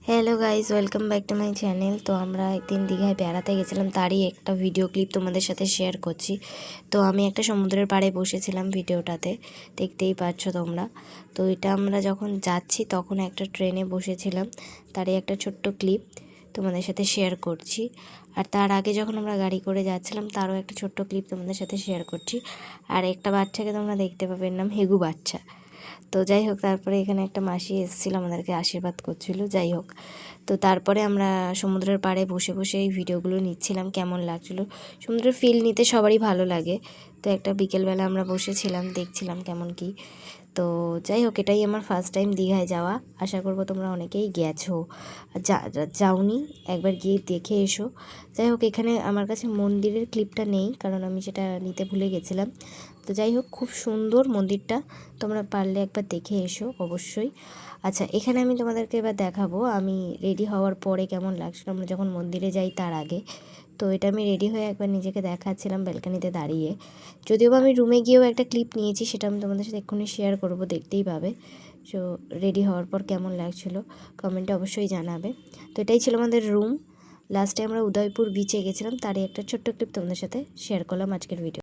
Hello guys, welcome back to my channel. তো আমরা একদিন দীঘায় বেড়াতে গেছিলাম, তারই একটা ভিডিও ক্লিপ তোমাদের সাথে শেয়ার করছি। তো আমি একটা সমুদ্রের পাড়ে বসেছিলাম, ভিডিওটাতে দেখতেই পাচ্ছ তোমরা। তো এটা আমরা যখন যাচ্ছি তখন একটা ট্রেনে বসেছিলাম, তারই একটা ছোট্ট ক্লিপ তোমাদের সাথে শেয়ার করছি। আর তার আগে যখন আমরা গাড়ি করে যাচ্ছিলাম তারও একটা ছোট্ট ক্লিপ তোমাদের সাথে শেয়ার করছি। আর একটা বাচ্চাকে তোমরা দেখতে পাবে, এর নাম হেগু বাচ্চা। তো যাই হোক, তারপরে এখানে একটা মাসি এসেছিলো, আমাদেরকে আশীর্বাদ করছিল। যাই হোক, তো তারপরে আমরা সমুদ্রের পাড়ে বসে বসে এই ভিডিওগুলো নিচ্ছিলাম। কেমন লাগছিলো, সমুদ্রের ফিল নিতে সবারই ভালো লাগে। তো একটা বিকেলবেলা আমরা বসেছিলাম, দেখছিলাম কেমন কি। তো যাই হোক, এটাই আমার ফার্স্ট টাইম দীঘায় যাওয়া। আশা করবো তোমরা অনেকেই গেছো, যাওনি একবার গিয়ে দেখে এসো। যাই হোক, এখানে আমার কাছে মন্দিরের ক্লিপটা নেই, কারণ আমি সেটা নিতে ভুলে গেছিলাম। তো যাই হোক, খুব সুন্দর মন্দিরটা, তোমরা পারলে একবার দেখে এসো অবশ্যই। আচ্ছা, এখানে আমি তোমাদেরকে এবার দেখাবো আমি রেডি হওয়ার পরে কেমন লাগছিল, আমরা যখন মন্দিরে যাই তার আগে। তো এটা আমি রেডি হয়ে একবার নিজেকে দেখাচ্ছিলাম ব্যালকানিতে দাঁড়িয়ে। যদিও বা আমি রুমে গিয়েও একটা ক্লিপ নিয়েছি, সেটা আমি তোমাদের সাথে এক্ষুনি শেয়ার করবো, দেখতেই পাবে। সো রেডি হওয়ার পর কেমন লাগছিলো কমেন্টে অবশ্যই জানাবে। তো এটাই ছিল আমাদের রুম। লাস্টে আমরা উদয়পুর বিচে গেছিলাম, তারই একটা ছোট্ট ক্লিপ তোমাদের সাথে শেয়ার করলাম আজকের ভিডিও।